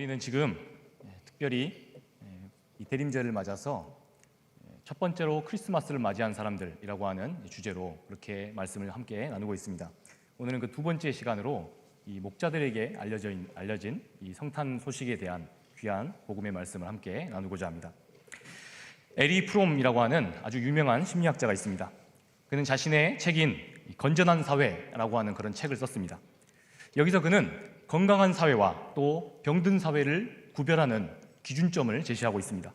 우리는 지금 특별히 이 대림절을 맞아서 첫 번째로 크리스마스를 맞이한 사람들이라고 하는 주제로 그렇게 말씀을 함께 나누고 있습니다. 오늘은 그 두 번째 시간으로 이 목자들에게 알려진 이 성탄 소식에 대한 귀한 복음의 말씀을 함께 나누고자 합니다. 에리 프롬이라고 하는 아주 유명한 심리학자가 있습니다. 그는 자신의 책인 건전한 사회라고 하는 그런 책을 썼습니다. 여기서 그는 건강한 사회와 또 병든 사회를 구별하는 기준점을 제시하고 있습니다.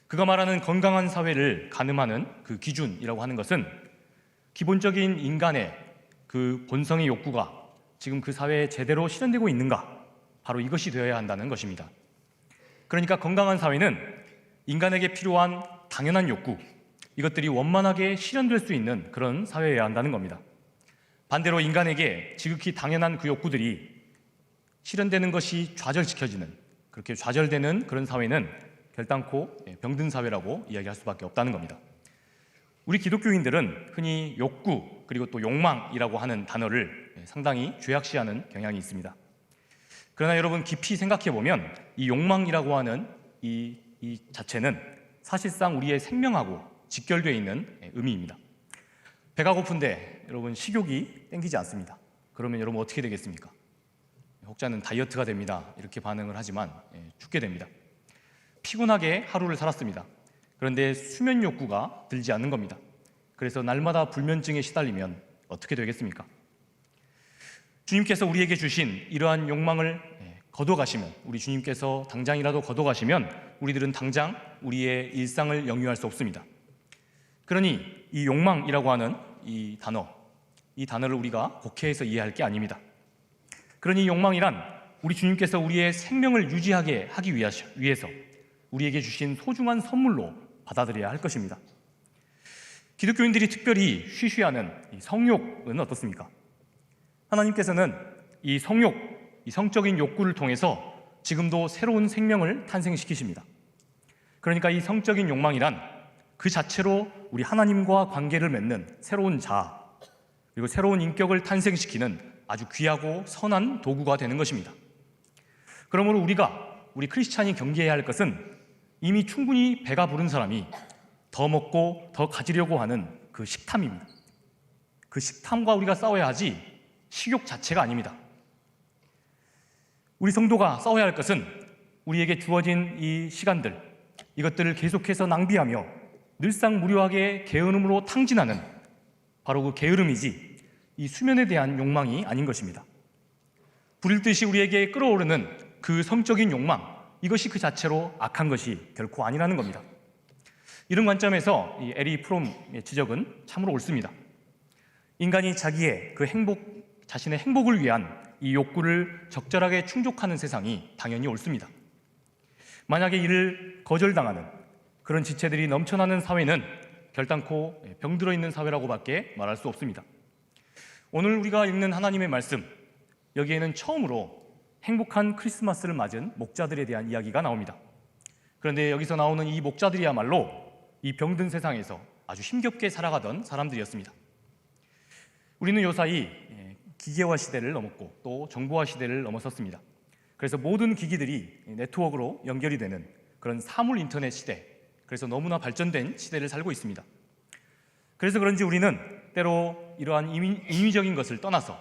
그가 말하는 건강한 사회를 가늠하는 그 기준이라고 하는 것은 기본적인 인간의 그 본성의 욕구가 지금 그 사회에 제대로 실현되고 있는가, 바로 이것이 되어야 한다는 것입니다. 그러니까 건강한 사회는 인간에게 필요한 당연한 욕구, 이것들이 원만하게 실현될 수 있는 그런 사회여야 한다는 겁니다. 반대로 인간에게 지극히 당연한 그 욕구들이 실현되는 것이 좌절시켜지는, 그렇게 좌절되는 그런 사회는 결단코 병든 사회라고 이야기할 수밖에 없다는 겁니다. 우리 기독교인들은 흔히 욕구 그리고 또 욕망이라고 하는 단어를 상당히 죄악시하는 경향이 있습니다. 그러나 여러분 깊이 생각해 보면 이 욕망이라고 하는 이 자체는 사실상 우리의 생명하고 직결되어 있는 의미입니다. 배가 고픈데 여러분 식욕이 땡기지 않습니다. 그러면 여러분 어떻게 되겠습니까? 혹자는 다이어트가 됩니다. 이렇게 반응을 하지만 죽게 됩니다. 피곤하게 하루를 살았습니다. 그런데 수면 욕구가 들지 않는 겁니다. 그래서 날마다 불면증에 시달리면 어떻게 되겠습니까? 주님께서 우리에게 주신 이러한 욕망을 거둬가시면, 우리 주님께서 당장이라도 거둬가시면 우리들은 당장 우리의 일상을 영위할 수 없습니다. 그러니 이 욕망이라고 하는 이 단어를 우리가 곡해해서 이해할 게 아닙니다. 그러니 욕망이란 우리 주님께서 우리의 생명을 유지하게 하기 위해서 우리에게 주신 소중한 선물로 받아들여야 할 것입니다. 기독교인들이 특별히 쉬쉬하는 이 성욕은 어떻습니까? 하나님께서는 이 성욕, 이 성적인 욕구를 통해서 지금도 새로운 생명을 탄생시키십니다. 그러니까 이 성적인 욕망이란 그 자체로 우리 하나님과 관계를 맺는 새로운 자아, 그리고 새로운 인격을 탄생시키는 아주 귀하고 선한 도구가 되는 것입니다. 그러므로 우리 크리스찬이 경계해야 할 것은 이미 충분히 배가 부른 사람이 더 먹고 더 가지려고 하는 그 식탐입니다. 그 식탐과 우리가 싸워야 하지 식욕 자체가 아닙니다. 우리 성도가 싸워야 할 것은 우리에게 주어진 이 시간들, 이것들을 계속해서 낭비하며 늘상 무료하게 게으름으로 탕진하는 바로 그 게으름이지 이 수면에 대한 욕망이 아닌 것입니다. 불일 듯이 우리에게 끓어오르는 그 성적인 욕망, 이것이 그 자체로 악한 것이 결코 아니라는 겁니다. 이런 관점에서 이 에리 프롬의 지적은 참으로 옳습니다. 인간이 자기의 그 자신의 행복을 위한 이 욕구를 적절하게 충족하는 세상이 당연히 옳습니다. 만약에 이를 거절당하는 그런 지체들이 넘쳐나는 사회는 결단코 병들어 있는 사회라고밖에 말할 수 없습니다. 오늘 우리가 읽는 하나님의 말씀, 여기에는 처음으로 행복한 크리스마스를 맞은 목자들에 대한 이야기가 나옵니다. 그런데 여기서 나오는 이 목자들이야말로 이 병든 세상에서 아주 힘겹게 살아가던 사람들이었습니다. 우리는 요사이 기계화 시대를 넘었고 또 정보화 시대를 넘어섰습니다. 그래서 모든 기기들이 네트워크로 연결이 되는 그런 사물 인터넷 시대, 그래서 너무나 발전된 시대를 살고 있습니다. 그래서 그런지 우리는 때로 이러한 인위적인 것을 떠나서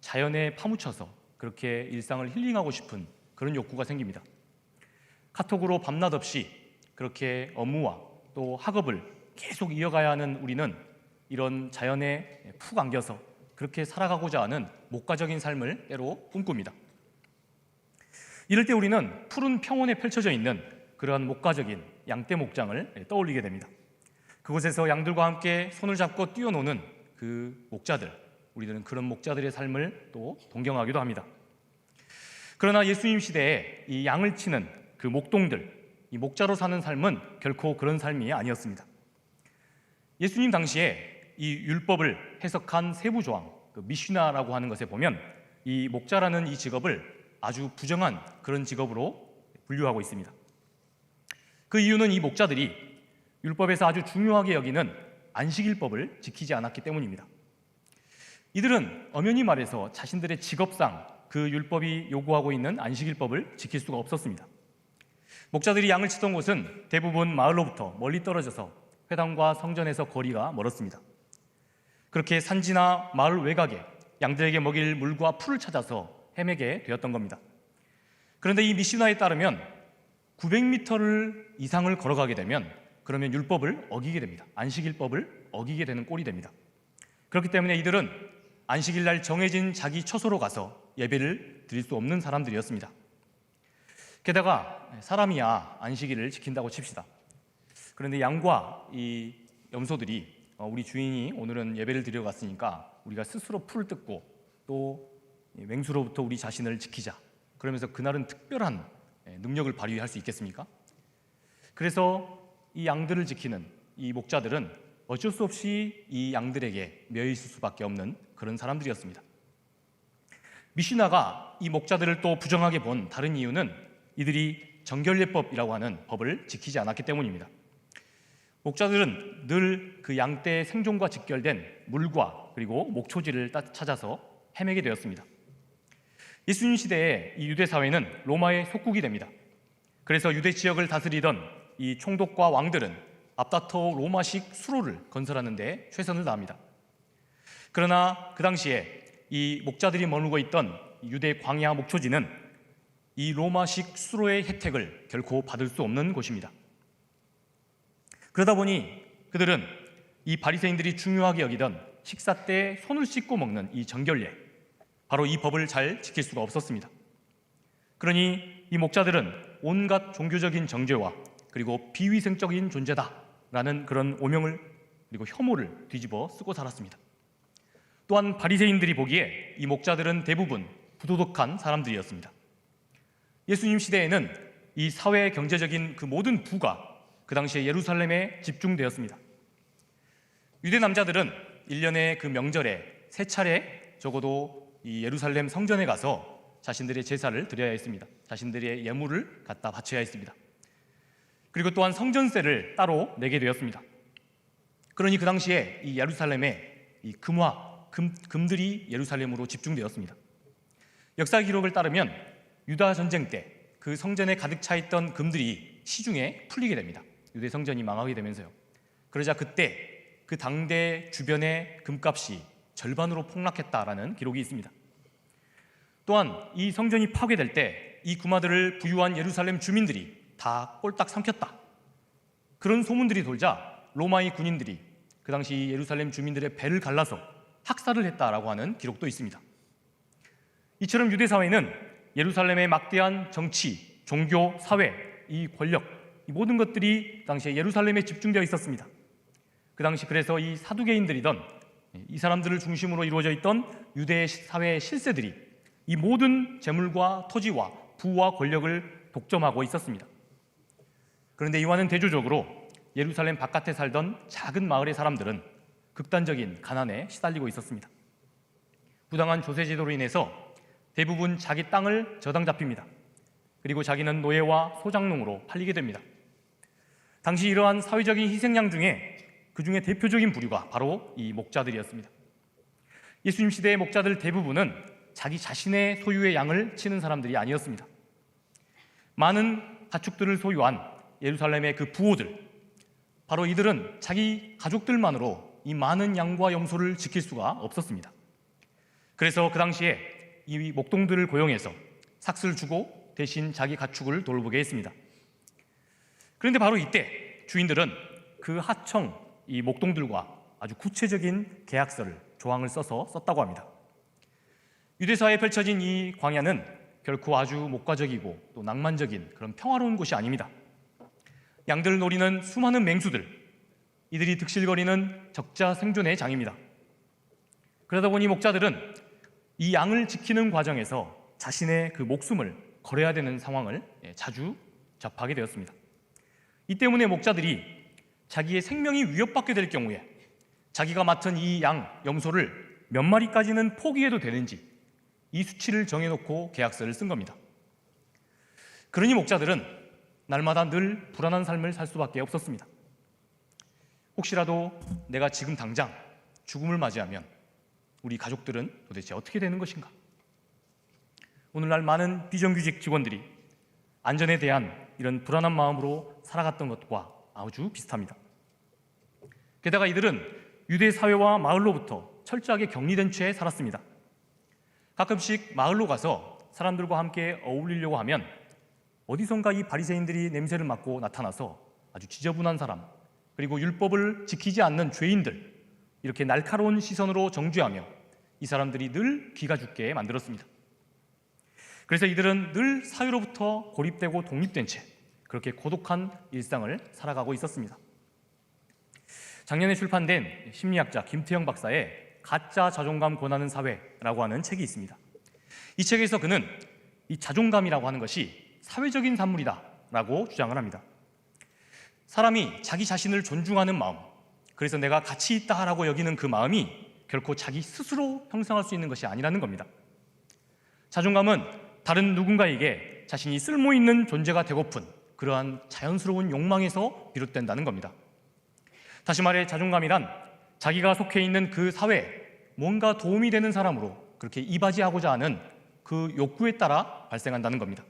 자연에 파묻혀서 그렇게 일상을 힐링하고 싶은 그런 욕구가 생깁니다. 카톡으로 밤낮 없이 그렇게 업무와 또 학업을 계속 이어가야 하는 우리는 이런 자연에 푹 안겨서 그렇게 살아가고자 하는 목가적인 삶을 때로 꿈꿉니다. 이럴 때 우리는 푸른 평원에 펼쳐져 있는 그러한 목가적인 양떼 목장을 떠올리게 됩니다. 그곳에서 양들과 함께 손을 잡고 뛰어노는 그 목자들, 우리들은 그런 목자들의 삶을 또 동경하기도 합니다. 그러나 예수님 시대에 이 양을 치는 그 목동들, 이 목자로 사는 삶은 결코 그런 삶이 아니었습니다. 예수님 당시에 이 율법을 해석한 세부 조항, 그 미슈나라고 하는 것에 보면 이 목자라는 이 직업을 아주 부정한 그런 직업으로 분류하고 있습니다. 그 이유는 이 목자들이 율법에서 아주 중요하게 여기는 안식일법을 지키지 않았기 때문입니다. 이들은 엄연히 말해서 자신들의 직업상 그 율법이 요구하고 있는 안식일법을 지킬 수가 없었습니다. 목자들이 양을 치던 곳은 대부분 마을로부터 멀리 떨어져서 회당과 성전에서 거리가 멀었습니다. 그렇게 산지나 마을 외곽에 양들에게 먹일 물과 풀을 찾아서 헤매게 되었던 겁니다. 그런데 이 미시나에 따르면 900m를 이상을 걸어가게 되면 그러면 율법을 어기게 됩니다. 안식일법을 어기게 되는 꼴이 됩니다. 그렇기 때문에 이들은 안식일 날 정해진 자기 처소로 가서 예배를 드릴 수 없는 사람들이었습니다. 게다가 사람이야 안식일을 지킨다고 칩시다. 그런데 양과 이 염소들이 우리 주인이 오늘은 예배를 드려 갔으니까 우리가 스스로 풀을 뜯고 또 맹수로부터 우리 자신을 지키자. 그러면서 그날은 특별한 능력을 발휘할 수 있겠습니까? 그래서 이 양들을 지키는 이 목자들은 어쩔 수 없이 이 양들에게 매여 있을 수밖에 없는 그런 사람들이었습니다. 미시나가 이 목자들을 또 부정하게 본 다른 이유는 이들이 정결례법이라고 하는 법을 지키지 않았기 때문입니다. 목자들은 늘 그 양떼의 생존과 직결된 물과 그리고 목초지를 찾아서 헤매게 되었습니다. 예수님 시대에 이 유대 사회는 로마의 속국이 됩니다. 그래서 유대 지역을 다스리던 이 총독과 왕들은 앞다퉈 로마식 수로를 건설하는 데 최선을 다합니다. 그러나 그 당시에 이 목자들이 머물고 있던 유대 광야 목초지는 이 로마식 수로의 혜택을 결코 받을 수 없는 곳입니다. 그러다 보니 그들은 이 바리새인들이 중요하게 여기던 식사 때 손을 씻고 먹는 이 정결례, 바로 이 법을 잘 지킬 수가 없었습니다. 그러니 이 목자들은 온갖 종교적인 정죄와 그리고 비위생적인 존재다라는 그런 오명을 그리고 혐오를 뒤집어 쓰고 살았습니다. 또한 바리새인들이 보기에 이 목자들은 대부분 부도덕한 사람들이었습니다. 예수님 시대에는 이 사회 경제적인 그 모든 부가 그 당시에 예루살렘에 집중되었습니다. 유대 남자들은 1년의 그 명절에 3차례 적어도 이 예루살렘 성전에 가서 자신들의 제사를 드려야 했습니다. 자신들의 예물을 갖다 바쳐야 했습니다. 그리고 또한 성전세를 따로 내게 되었습니다. 그러니 그 당시에 이 예루살렘에 이 금들이 예루살렘으로 집중되었습니다. 역사 기록을 따르면 유다 전쟁 때 그 성전에 가득 차 있던 금들이 시중에 풀리게 됩니다. 유대 성전이 망하게 되면서요. 그러자 그때 그 당대 주변의 금값이 절반으로 폭락했다라는 기록이 있습니다. 또한 이 성전이 파괴될 때 이 금화들을 부유한 예루살렘 주민들이 다 꼴딱 삼켰다. 그런 소문들이 돌자 로마의 군인들이 그 당시 예루살렘 주민들의 배를 갈라서 학살을 했다라고 하는 기록도 있습니다. 이처럼 유대 사회는 예루살렘의 막대한 정치, 종교, 사회, 이 권력, 이 모든 것들이 당시에 예루살렘에 집중되어 있었습니다. 그 당시 그래서 이 사두개인들이던 이 사람들을 중심으로 이루어져 있던 유대 사회의 실세들이 이 모든 재물과 토지와 부와 권력을 독점하고 있었습니다. 그런데 이와는 대조적으로 예루살렘 바깥에 살던 작은 마을의 사람들은 극단적인 가난에 시달리고 있었습니다. 부당한 조세 제도로 인해서 대부분 자기 땅을 저당 잡힙니다. 그리고 자기는 노예와 소장농으로 팔리게 됩니다. 당시 이러한 사회적인 희생양 중에 그 중에 대표적인 부류가 바로 이 목자들이었습니다. 예수님 시대의 목자들 대부분은 자기 자신의 소유의 양을 치는 사람들이 아니었습니다. 많은 가축들을 소유한 예루살렘의 그 부호들, 바로 이들은 자기 가족들만으로 이 많은 양과 염소를 지킬 수가 없었습니다. 그래서 그 당시에 이 목동들을 고용해서 삭스를 주고 대신 자기 가축을 돌보게 했습니다. 그런데 바로 이때 주인들은 그 하청 이 목동들과 아주 구체적인 계약서를 조항을 써서 썼다고 합니다. 유대사에 펼쳐진 이 광야는 결코 아주 목가적이고 또 낭만적인 그런 평화로운 곳이 아닙니다. 양들을 노리는 수많은 맹수들, 이들이 득실거리는 적자 생존의 장입니다. 그러다 보니 목자들은 이 양을 지키는 과정에서 자신의 그 목숨을 걸어야 되는 상황을 자주 접하게 되었습니다. 이 때문에 목자들이 자기의 생명이 위협받게 될 경우에 자기가 맡은 이 양, 염소를 몇 마리까지는 포기해도 되는지 이 수치를 정해놓고 계약서를 쓴 겁니다. 그러니 목자들은 날마다 늘 불안한 삶을 살 수밖에 없었습니다. 혹시라도 내가 지금 당장 죽음을 맞이하면 우리 가족들은 도대체 어떻게 되는 것인가? 오늘날 많은 비정규직 직원들이 안전에 대한 이런 불안한 마음으로 살아갔던 것과 아주 비슷합니다. 게다가 이들은 유대 사회와 마을로부터 철저하게 격리된 채 살았습니다. 가끔씩 마을로 가서 사람들과 함께 어울리려고 하면 어디선가 이 바리새인들이 냄새를 맡고 나타나서 아주 지저분한 사람, 그리고 율법을 지키지 않는 죄인들, 이렇게 날카로운 시선으로 정죄하며 이 사람들이 늘 기가 죽게 만들었습니다. 그래서 이들은 늘 사회로부터 고립되고 독립된 채 그렇게 고독한 일상을 살아가고 있었습니다. 작년에 출판된 심리학자 김태형 박사의 가짜 자존감 권하는 사회라고 하는 책이 있습니다. 이 책에서 그는 이 자존감이라고 하는 것이 사회적인 산물이다라고 주장을 합니다. 사람이 자기 자신을 존중하는 마음, 그래서 내가 가치 있다라고 여기는 그 마음이 결코 자기 스스로 형성할 수 있는 것이 아니라는 겁니다. 자존감은 다른 누군가에게 자신이 쓸모있는 존재가 되고픈 그러한 자연스러운 욕망에서 비롯된다는 겁니다. 다시 말해 자존감이란 자기가 속해 있는 그 사회에 뭔가 도움이 되는 사람으로 그렇게 이바지하고자 하는 그 욕구에 따라 발생한다는 겁니다.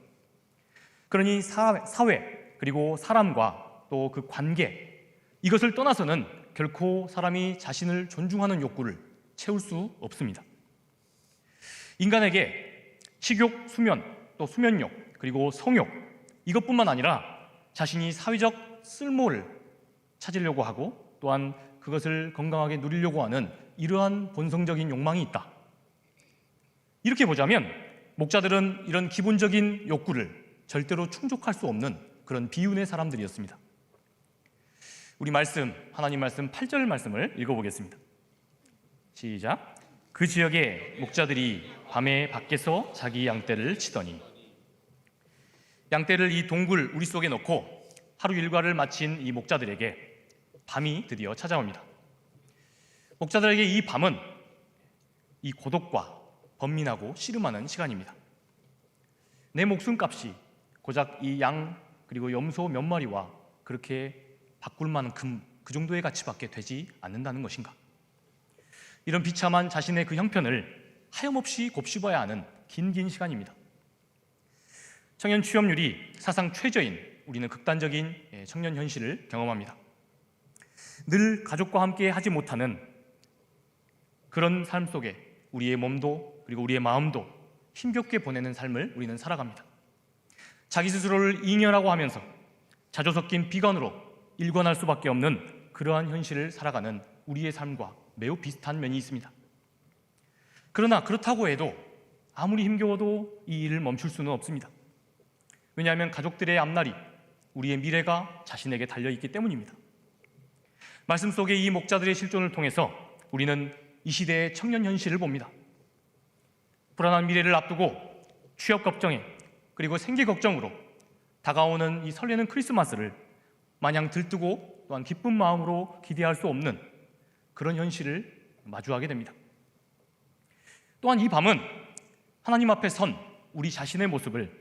그러니 사회 그리고 사람과 또 그 관계, 이것을 떠나서는 결코 사람이 자신을 존중하는 욕구를 채울 수 없습니다. 인간에게 식욕, 수면, 또 수면욕, 그리고 성욕, 이것뿐만 아니라 자신이 사회적 쓸모를 찾으려고 하고 또한 그것을 건강하게 누리려고 하는 이러한 본성적인 욕망이 있다. 이렇게 보자면 목자들은 이런 기본적인 욕구를 절대로 충족할 수 없는 그런 비운의 사람들이었습니다. 우리 말씀, 하나님 말씀 8절 말씀을 읽어보겠습니다. 시작. 그 지역에 목자들이 밤에 밖에서 자기 양떼를 치더니, 양떼를 이 동굴 우리 속에 넣고 하루 일과를 마친 이 목자들에게 밤이 드디어 찾아옵니다. 목자들에게 이 밤은 이 고독과 번민하고 씨름하는 시간입니다. 내 목숨값이 고작 이 양 그리고 염소 몇 마리와 그렇게 바꿀 만큼 그 정도의 가치밖에 되지 않는다는 것인가? 이런 비참한 자신의 그 형편을 하염없이 곱씹어야 하는 긴 시간입니다. 청년 취업률이 사상 최저인 우리는 극단적인 청년 현실을 경험합니다. 늘 가족과 함께 하지 못하는 그런 삶 속에 우리의 몸도 그리고 우리의 마음도 힘겹게 보내는 삶을 우리는 살아갑니다. 자기 스스로를 잉여라고 하면서 자조 섞인 비관으로 일관할 수밖에 없는 그러한 현실을 살아가는 우리의 삶과 매우 비슷한 면이 있습니다. 그러나 그렇다고 해도 아무리 힘겨워도 이 일을 멈출 수는 없습니다. 왜냐하면 가족들의 앞날이, 우리의 미래가 자신에게 달려있기 때문입니다. 말씀 속의 이 목자들의 실존을 통해서 우리는 이 시대의 청년 현실을 봅니다. 불안한 미래를 앞두고 취업 걱정에 그리고 생계 걱정으로 다가오는 이 설레는 크리스마스를 마냥 들뜨고 또한 기쁜 마음으로 기대할 수 없는 그런 현실을 마주하게 됩니다. 또한 이 밤은 하나님 앞에 선 우리 자신의 모습을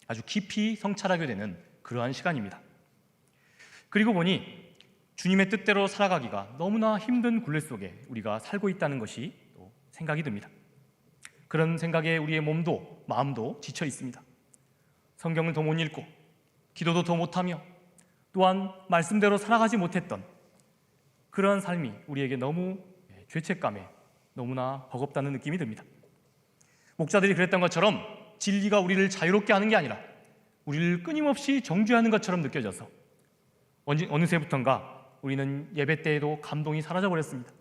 아주 깊이 성찰하게 되는 그러한 시간입니다. 그리고 보니 주님의 뜻대로 살아가기가 너무나 힘든 굴레 속에 우리가 살고 있다는 것이 또 생각이 듭니다. 그런 생각에 우리의 몸도 마음도 지쳐 있습니다. 성경을 더 못 읽고 기도도 더 못하며 또한 말씀대로 살아가지 못했던 그러한 삶이 우리에게 너무 죄책감에 너무나 버겁다는 느낌이 듭니다. 목자들이 그랬던 것처럼 진리가 우리를 자유롭게 하는 게 아니라 우리를 끊임없이 정죄하는 것처럼 느껴져서 어느새부턴가 우리는 예배 때에도 감동이 사라져버렸습니다.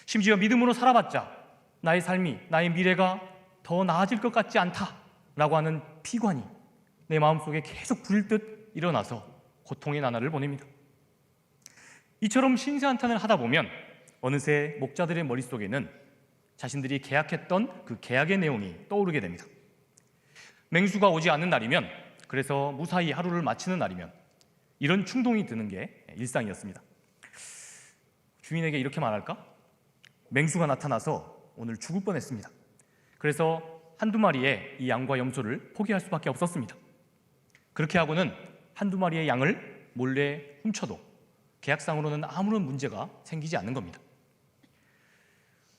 심지어 믿음으로 살아봤자 나의 삶이, 나의 미래가 더 나아질 것 같지 않다라고 하는 피관이 내 마음속에 계속 부릴 듯 일어나서 고통의 나날을 보냅니다. 이처럼 신세한탄을 하다 보면 어느새 목자들의 머릿속에는 자신들이 계약했던 그 계약의 내용이 떠오르게 됩니다. 맹수가 오지 않는 날이면, 그래서 무사히 하루를 마치는 날이면 이런 충동이 드는 게 일상이었습니다. 주인에게 이렇게 말할까? 맹수가 나타나서 오늘 죽을 뻔했습니다. 그래서 한두 마리의 이 양과 염소를 포기할 수밖에 없었습니다. 그렇게 하고는 한두 마리의 양을 몰래 훔쳐도 계약상으로는 아무런 문제가 생기지 않는 겁니다.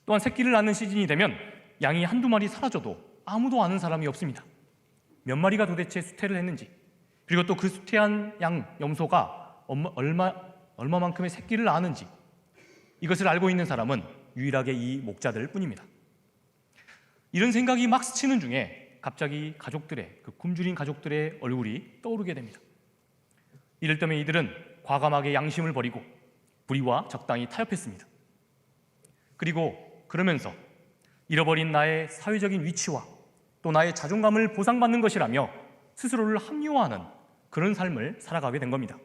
또한 새끼를 낳는 시즌이 되면 양이 한두 마리 사라져도 아무도 아는 사람이 없습니다. 몇 마리가 도대체 수태를 했는지, 그리고 또 그 수태한 양 염소가 얼마만큼의 새끼를 낳았는지, 이것을 알고 있는 사람은 유일하게 이 목자들 뿐입니다. 이런 생각이 막 스치는 중에 갑자기 가족들의, 그 굶주린 가족들의 얼굴이 떠오르게 됩니다. 이럴 때면 이들은 과감하게 양심을 버리고 불의와 적당히 타협했습니다. 그리고 그러면서 잃어버린 나의 사회적인 위치와 또 나의 자존감을 보상받는 것이라며 스스로를 합리화하는 그런 삶을 살아가게 된 겁니다.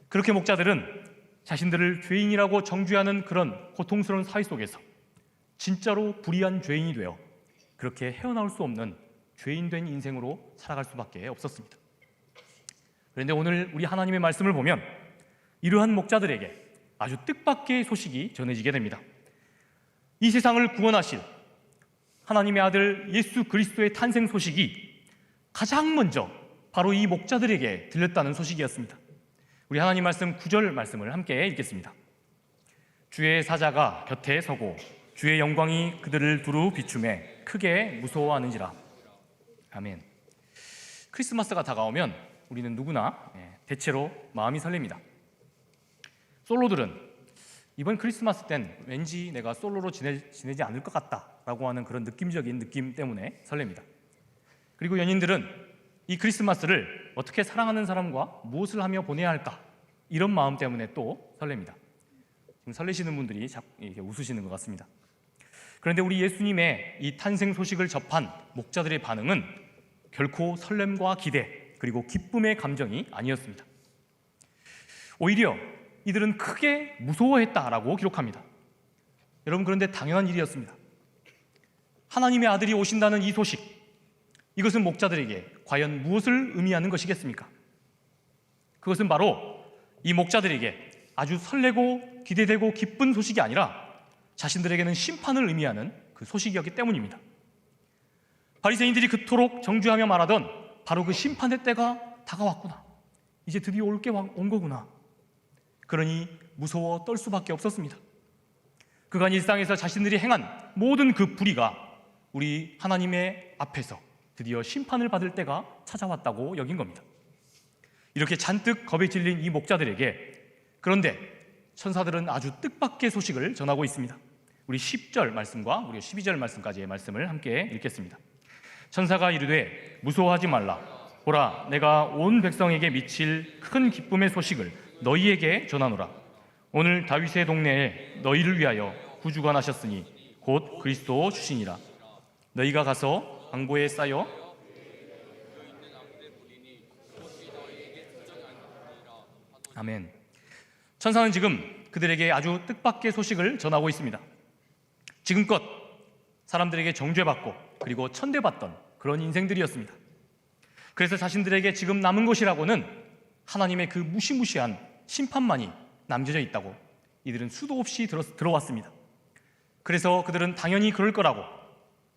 그렇게 목자들은 자신들을 죄인이라고 정죄하는 그런 고통스러운 사회 속에서 진짜로 불의한 죄인이 되어 그렇게 헤어나올 수 없는 죄인된 인생으로 살아갈 수밖에 없었습니다. 그런데 오늘 우리 하나님의 말씀을 보면 이러한 목자들에게 아주 뜻밖의 소식이 전해지게 됩니다. 이 세상을 구원하실 하나님의 아들 예수 그리스도의 탄생 소식이 가장 먼저 바로 이 목자들에게 들렸다는 소식이었습니다. 우리 하나님 말씀 9절 말씀을 함께 읽겠습니다. 주의 사자가 곁에 서고 주의 영광이 그들을 두루 비추매 크게 무서워하는지라. 아멘. 크리스마스가 다가오면 우리는 누구나 대체로 마음이 설렙니다. 솔로들은 이번 크리스마스 땐 왠지 내가 솔로로 지내지 않을 것 같다라고 하는 그런 느낌적인 느낌 때문에 설렙니다. 그리고 연인들은 이 크리스마스를 어떻게 사랑하는 사람과 무엇을 하며 보내야 할까, 이런 마음 때문에 또 설렙니다. 지금 설레시는 분들이 이렇게 웃으시는 것 같습니다. 그런데 우리 예수님의 이 탄생 소식을 접한 목자들의 반응은 결코 설렘과 기대 그리고 기쁨의 감정이 아니었습니다. 오히려 이들은 크게 무서워했다라고 기록합니다. 여러분, 그런데 당연한 일이었습니다. 하나님의 아들이 오신다는 이 소식, 이것은 목자들에게 과연 무엇을 의미하는 것이겠습니까? 그것은 바로 이 목자들에게 아주 설레고 기대되고 기쁜 소식이 아니라 자신들에게는 심판을 의미하는 그 소식이었기 때문입니다. 바리새인들이 그토록 정죄하며 말하던 바로 그 심판의 때가 다가왔구나, 이제 드디어 올 게 온 거구나. 그러니 무서워 떨 수밖에 없었습니다. 그간 일상에서 자신들이 행한 모든 그 불의가 우리 하나님의 앞에서 드디어 심판을 받을 때가 찾아왔다고 여긴 겁니다. 이렇게 잔뜩 겁에 질린 이 목자들에게 그런데 천사들은 아주 뜻밖의 소식을 전하고 있습니다. 우리 10절 말씀과 우리 12절 말씀까지의 말씀을 함께 읽겠습니다. 천사가 이르되 무서워하지 말라. 보라, 내가 온 백성에게 미칠 큰 기쁨의 소식을 너희에게 전하노라. 오늘 다윗의 동네에 너희를 위하여 구주가 나셨으니 곧 그리스도 주시니라. 너희가 가서 방보에 쌓여 아멘. 천사는 지금 그들에게 아주 뜻밖의 소식을 전하고 있습니다. 지금껏 사람들에게 정죄받고 그리고 천대받던 그런 인생들이었습니다. 그래서 자신들에게 지금 남은 것이라고는 하나님의 그 무시무시한 심판만이 남겨져 있다고 이들은 수도 없이 들어왔습니다. 그래서 그들은 당연히 그럴 거라고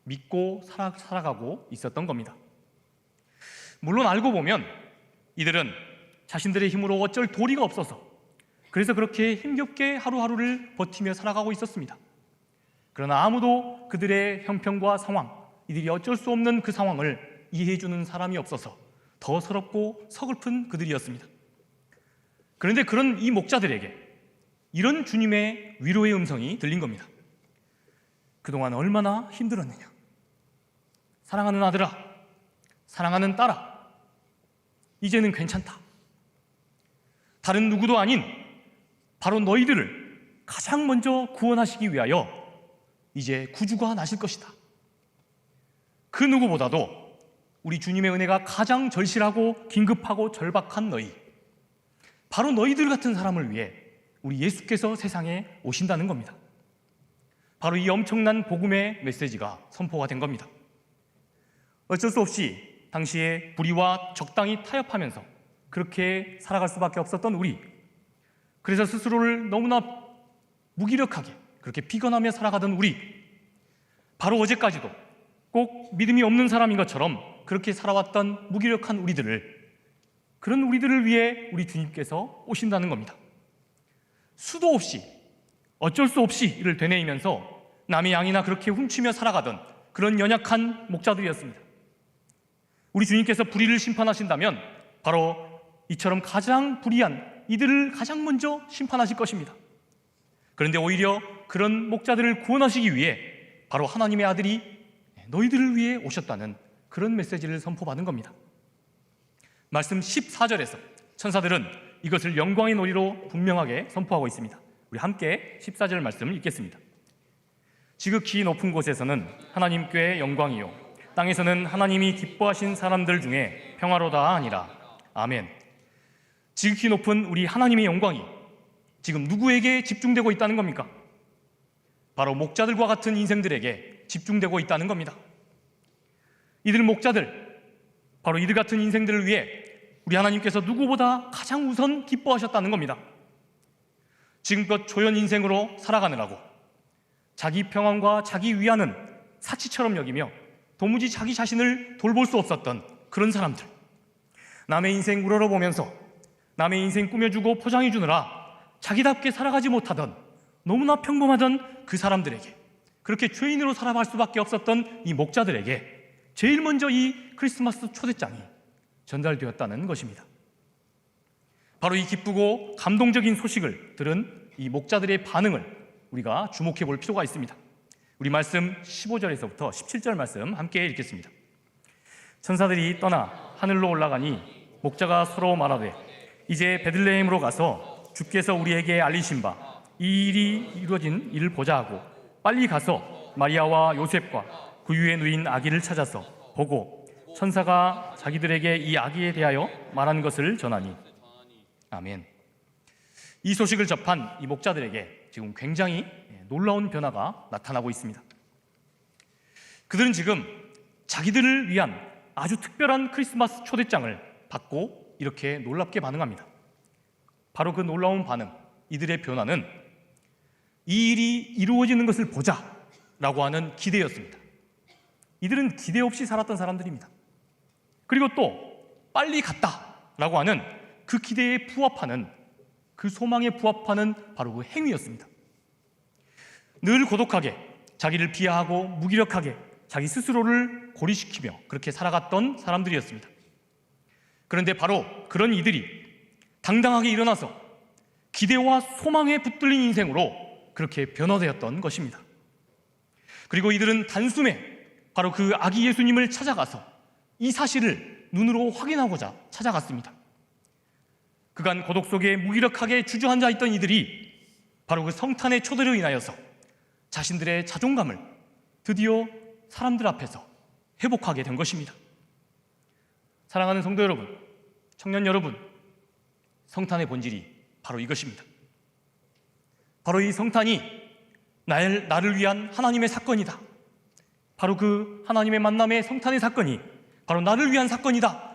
믿고 살아가고 있었던 겁니다. 물론 알고 보면 이들은 자신들의 힘으로 어쩔 도리가 없어서 그래서 그렇게 힘겹게 하루하루를 버티며 살아가고 있었습니다. 그러나 아무도 그들의 형편과 상황, 이들이 어쩔 수 없는 그 상황을 이해해주는 사람이 없어서 더 서럽고 서글픈 그들이었습니다. 그런데 그런 이 목자들에게 이런 주님의 위로의 음성이 들린 겁니다. 그동안 얼마나 힘들었느냐. 사랑하는 아들아, 사랑하는 딸아, 이제는 괜찮다. 다른 누구도 아닌 바로 너희들을 가장 먼저 구원하시기 위하여 이제 구주가 나실 것이다. 그 누구보다도 우리 주님의 은혜가 가장 절실하고 긴급하고 절박한 너희, 바로 너희들 같은 사람을 위해 우리 예수께서 세상에 오신다는 겁니다. 바로 이 엄청난 복음의 메시지가 선포가 된 겁니다. 어쩔 수 없이 당시에 불의와 적당히 타협하면서 그렇게 살아갈 수밖에 없었던 우리, 그래서 스스로를 너무나 무기력하게 그렇게 비관하며 살아가던 우리, 바로 어제까지도 꼭 믿음이 없는 사람인 것처럼 그렇게 살아왔던 무기력한 우리들을, 그런 우리들을 위해 우리 주님께서 오신다는 겁니다. 수도 없이 어쩔 수 없이 이를 되뇌이면서 남의 양이나 그렇게 훔치며 살아가던 그런 연약한 목자들이었습니다. 우리 주님께서 불의를 심판하신다면 바로 이처럼 가장 불의한 이들을 가장 먼저 심판하실 것입니다. 그런데 오히려 그런 목자들을 구원하시기 위해 바로 하나님의 아들이 너희들을 위해 오셨다는 그런 메시지를 선포받은 겁니다. 말씀 14절에서 천사들은 이것을 영광의 놀이로 분명하게 선포하고 있습니다. 우리 함께 14절 말씀을 읽겠습니다. 지극히 높은 곳에서는 하나님께 영광이요 땅에서는 하나님이 기뻐하신 사람들 중에 평화로다 하니라. 아멘. 지극히 높은 우리 하나님의 영광이 지금 누구에게 집중되고 있다는 겁니까? 바로 목자들과 같은 인생들에게 집중되고 있다는 겁니다. 이들 목자들, 바로 이들 같은 인생들을 위해 우리 하나님께서 누구보다 가장 우선 기뻐하셨다는 겁니다. 지금껏 조연 인생으로 살아가느라고 자기 평안과 자기 위안은 사치처럼 여기며 도무지 자기 자신을 돌볼 수 없었던 그런 사람들, 남의 인생 우러러보면서 남의 인생 꾸며주고 포장해주느라 자기답게 살아가지 못하던 너무나 평범하던 그 사람들에게, 그렇게 죄인으로 살아갈 수밖에 없었던 이 목자들에게 제일 먼저 이 크리스마스 초대장이 전달되었다는 것입니다. 바로 이 기쁘고 감동적인 소식을 들은 이 목자들의 반응을 우리가 주목해 볼 필요가 있습니다. 우리 말씀 15절에서부터 17절 말씀 함께 읽겠습니다. 천사들이 떠나 하늘로 올라가니 목자가 서로 말하되 이제 베들레헴으로 가서 주께서 우리에게 알리신 바 이 일이 이루어진 일을 보자 하고 빨리 가서 마리아와 요셉과 그 위에 누인 아기를 찾아서 보고 천사가 자기들에게 이 아기에 대하여 말한 것을 전하니. 아멘. 이 소식을 접한 이 목자들에게 지금 굉장히 놀라운 변화가 나타나고 있습니다. 그들은 지금 자기들을 위한 아주 특별한 크리스마스 초대장을 받고 이렇게 놀랍게 반응합니다. 바로 그 놀라운 반응, 이들의 변화는 이 일이 이루어지는 것을 보자 라고 하는 기대였습니다. 이들은 기대 없이 살았던 사람들입니다. 그리고 또 빨리 갔다 라고 하는 그 기대에 부합하는, 그 소망에 부합하는 바로 그 행위였습니다. 늘 고독하게 자기를 비하하고 무기력하게 자기 스스로를 고립시키며 그렇게 살아갔던 사람들이었습니다. 그런데 바로 그런 이들이 당당하게 일어나서 기대와 소망에 붙들린 인생으로 그렇게 변화되었던 것입니다. 그리고 이들은 단숨에 바로 그 아기 예수님을 찾아가서 이 사실을 눈으로 확인하고자 찾아갔습니다. 그간 고독 속에 무기력하게 주저앉아 있던 이들이 바로 그 성탄의 초대로 인하여서 자신들의 자존감을 드디어 사람들 앞에서 회복하게 된 것입니다. 사랑하는 성도 여러분, 청년 여러분, 성탄의 본질이 바로 이것입니다. 바로 이 성탄이 나를 위한 하나님의 사건이다. 바로 그 하나님의 만남의 성탄의 사건이 바로 나를 위한 사건이다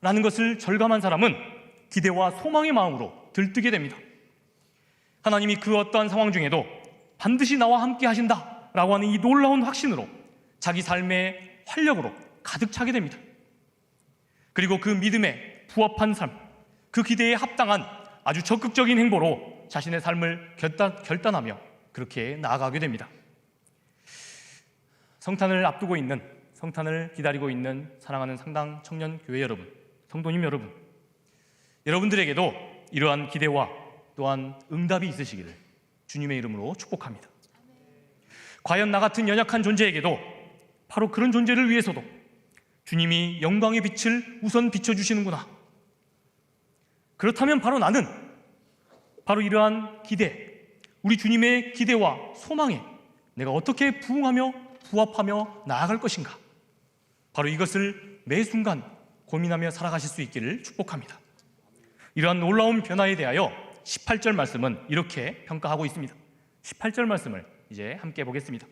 라는 것을 절감한 사람은 기대와 소망의 마음으로 들뜨게 됩니다. 하나님이 그 어떠한 상황 중에도 반드시 나와 함께 하신다 라고 하는 이 놀라운 확신으로 자기 삶의 활력으로 가득 차게 됩니다. 그리고 그 믿음에 부합한 삶, 그 기대에 합당한 아주 적극적인 행보로 자신의 삶을 결단하며 그렇게 나아가게 됩니다. 성탄을 앞두고 있는, 성탄을 기다리고 있는 사랑하는 상당 청년 교회 여러분, 성도님 여러분, 여러분들에게도 이러한 기대와 또한 응답이 있으시기를 주님의 이름으로 축복합니다. 과연 나 같은 연약한 존재에게도 바로 그런 존재를 위해서도 주님이 영광의 빛을 우선 비춰주시는구나. 그렇다면 바로 나는 바로 이러한 기대, 우리 주님의 기대와 소망에 내가 어떻게 부응하며 부합하며 나아갈 것인가, 바로 이것을 매 순간 고민하며 살아가실 수 있기를 축복합니다. 이러한 놀라운 변화에 대하여 18절 말씀은 이렇게 평가하고 있습니다. 18절 말씀을 이제 함께 보겠습니다.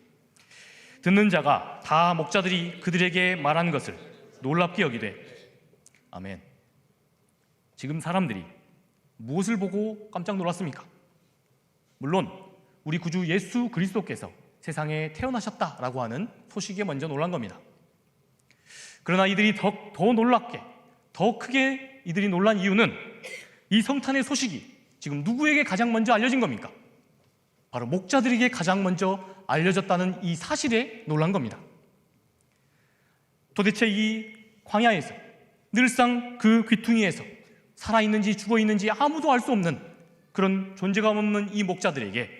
듣는 자가 다 목자들이 그들에게 말한 것을 놀랍게 여기되. 아멘. 지금 사람들이 무엇을 보고 깜짝 놀랐습니까? 물론 우리 구주 예수 그리스도께서 세상에 태어나셨다라고 하는 소식에 먼저 놀란 겁니다. 그러나 이들이 더 놀랍게, 더 크게 이들이 놀란 이유는 이 성탄의 소식이 지금 누구에게 가장 먼저 알려진 겁니까? 바로 목자들에게 가장 먼저 알려졌다는 이 사실에 놀란 겁니다. 도대체 이 광야에서 늘상 그 귀퉁이에서 살아있는지 죽어있는지 아무도 알 수 없는 그런 존재감 없는 이 목자들에게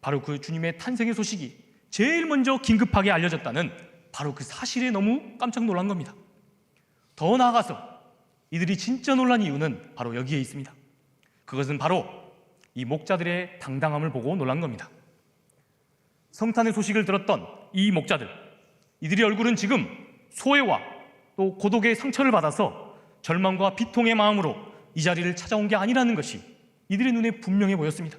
바로 그 주님의 탄생의 소식이 제일 먼저 긴급하게 알려졌다는 바로 그 사실에 너무 깜짝 놀란 겁니다. 더 나아가서 이들이 진짜 놀란 이유는 바로 여기에 있습니다. 그것은 바로 이 목자들의 당당함을 보고 놀란 겁니다. 성탄의 소식을 들었던 이 목자들, 이들의 얼굴은 지금 소외와 또 고독의 상처를 받아서 절망과 비통의 마음으로 이 자리를 찾아온 게 아니라는 것이 이들의 눈에 분명해 보였습니다.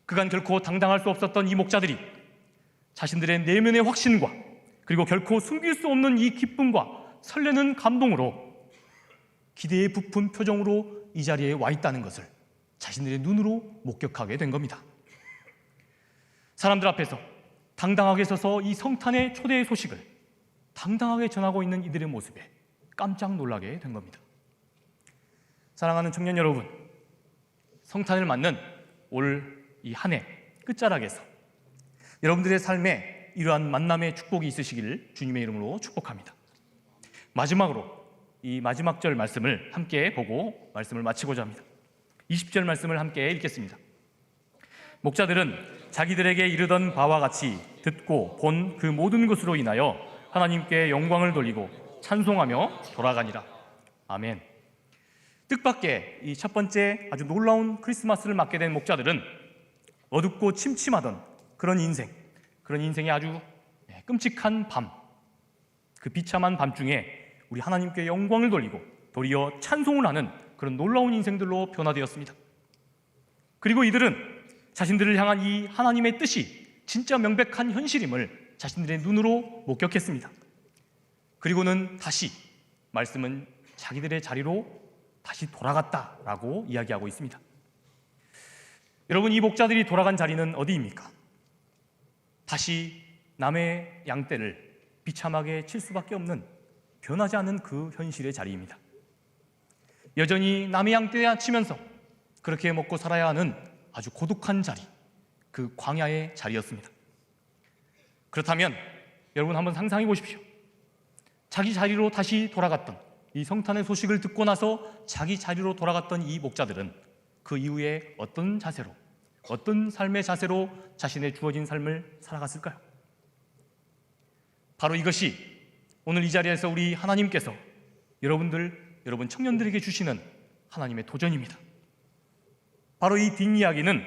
그간 결코 당당할 수 없었던 이 목자들이 자신들의 내면의 확신과 그리고 결코 숨길 수 없는 이 기쁨과 설레는 감동으로 기대에 부푼 표정으로 이 자리에 와 있다는 것을 자신들의 눈으로 목격하게 된 겁니다. 사람들 앞에서 당당하게 서서 이 성탄의 초대의 소식을 당당하게 전하고 있는 이들의 모습에 깜짝 놀라게 된 겁니다. 사랑하는 청년 여러분, 성탄을 맞는 올 이 한 해 끝자락에서 여러분들의 삶에 이러한 만남의 축복이 있으시기를 주님의 이름으로 축복합니다. 마지막으로 이 마지막 절 말씀을 함께 보고 말씀을 마치고자 합니다. 20절 말씀을 함께 읽겠습니다. 목자들은 자기들에게 이르던 바와 같이 듣고 본 그 모든 것으로 인하여 하나님께 영광을 돌리고 찬송하며 돌아가니라. 아멘. 뜻밖의 이 첫 번째 아주 놀라운 크리스마스를 맞게 된 목자들은 어둡고 침침하던 그런 인생의 아주 끔찍한 밤, 그 비참한 밤중에 우리 하나님께 영광을 돌리고 도리어 찬송을 하는 그런 놀라운 인생들로 변화되었습니다. 그리고 이들은 자신들을 향한 이 하나님의 뜻이 진짜 명백한 현실임을 자신들의 눈으로 목격했습니다. 그리고는 다시 말씀은 자기들의 자리로 다시 돌아갔다라고 이야기하고 있습니다. 여러분, 이 목자들이 돌아간 자리는 어디입니까? 다시 남의 양떼를 비참하게 칠 수밖에 없는 변하지 않은 그 현실의 자리입니다. 여전히 남의 양떼야 치면서 그렇게 먹고 살아야 하는 아주 고독한 자리, 그 광야의 자리였습니다. 그렇다면 여러분 한번 상상해 보십시오. 자기 자리로 다시 돌아갔던, 이 성탄의 소식을 듣고 나서 자기 자리로 돌아갔던 이 목자들은 그 이후에 어떤 자세로, 어떤 삶의 자세로 자신의 주어진 삶을 살아갔을까요? 바로 이것이 오늘 이 자리에서 우리 하나님께서 여러분 청년들에게 주시는 하나님의 도전입니다. 바로 이 뒷이야기는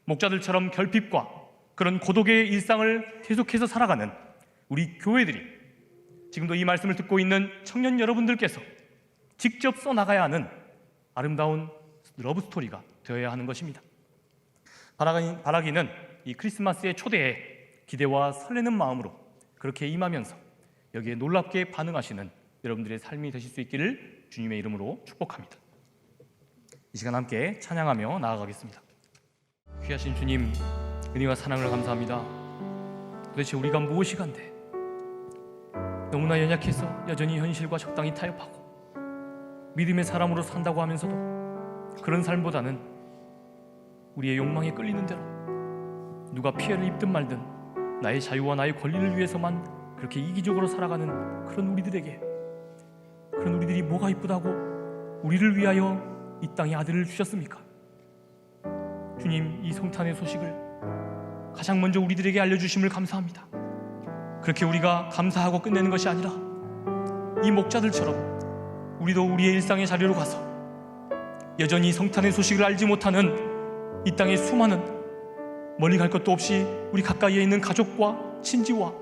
목자들처럼 결핍과 그런 고독의 일상을 계속해서 살아가는 우리 교회들이, 지금도 이 말씀을 듣고 있는 청년 여러분들께서 직접 써나가야 하는 아름다운 러브스토리가 되어야 하는 것입니다. 바라기는 이 크리스마스의 초대에 기대와 설레는 마음으로 그렇게 임하면서 여기에 놀랍게 반응하시는 여러분들의 삶이 되실 수 있기를 주님의 이름으로 축복합니다. 이 시간 함께 찬양하며 나아가겠습니다. 귀하신 주님, 은혜와 사랑을 감사합니다. 도대체 우리가 무엇이 간데 너무나 연약해서 여전히 현실과 적당히 타협하고 믿음의 사람으로 산다고 하면서도 그런 삶보다는 우리의 욕망에 끌리는 대로 누가 피해를 입든 말든 나의 자유와 나의 권리를 위해서만 그렇게 이기적으로 살아가는 그런 우리들이 뭐가 이쁘다고 우리를 위하여 이 땅에 아들을 주셨습니까? 주님, 이 성탄의 소식을 가장 먼저 우리들에게 알려주심을 감사합니다. 그렇게 우리가 감사하고 끝내는 것이 아니라 이 목자들처럼 우리도 우리의 일상의 자리로 가서 여전히 성탄의 소식을 알지 못하는 이 땅의 수많은, 멀리 갈 것도 없이 우리 가까이에 있는 가족과 친지와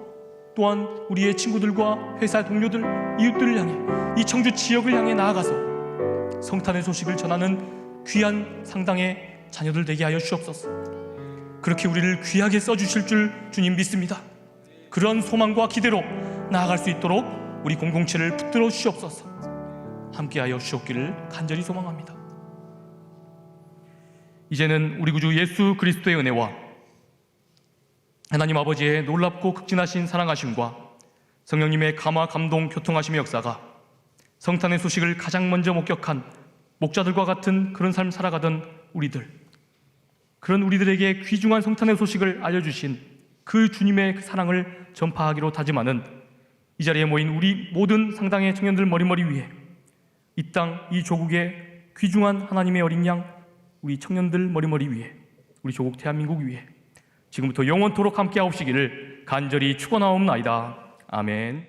또한 우리의 친구들과 회사 동료들, 이웃들을 향해 이 청주 지역을 향해 나아가서 성탄의 소식을 전하는 귀한 상당의 자녀들 되게 하여 주옵소서. 그렇게 우리를 귀하게 써주실 줄 주님 믿습니다. 그런 소망과 기대로 나아갈 수 있도록 우리 공동체를 붙들어 주시옵소서. 함께하여 주옵기를 간절히 소망합니다. 이제는 우리 구주 예수 그리스도의 은혜와 하나님 아버지의 놀랍고 극진하신 사랑하심과 성령님의 감화, 감동, 교통하심의 역사가 성탄의 소식을 가장 먼저 목격한 목자들과 같은 그런 삶 살아가던 우리들, 그런 우리들에게 귀중한 성탄의 소식을 알려주신 그 주님의 사랑을 전파하기로 다짐하는 이 자리에 모인 우리 모든 상당의 청년들 머리머리 위에 이 땅, 이 조국의 귀중한 하나님의 어린 양, 우리 청년들 머리머리 위에 우리 조국 대한민국 위에 지금부터 영원토록 함께 하옵시기를 간절히 축원하옵나이다. 아멘.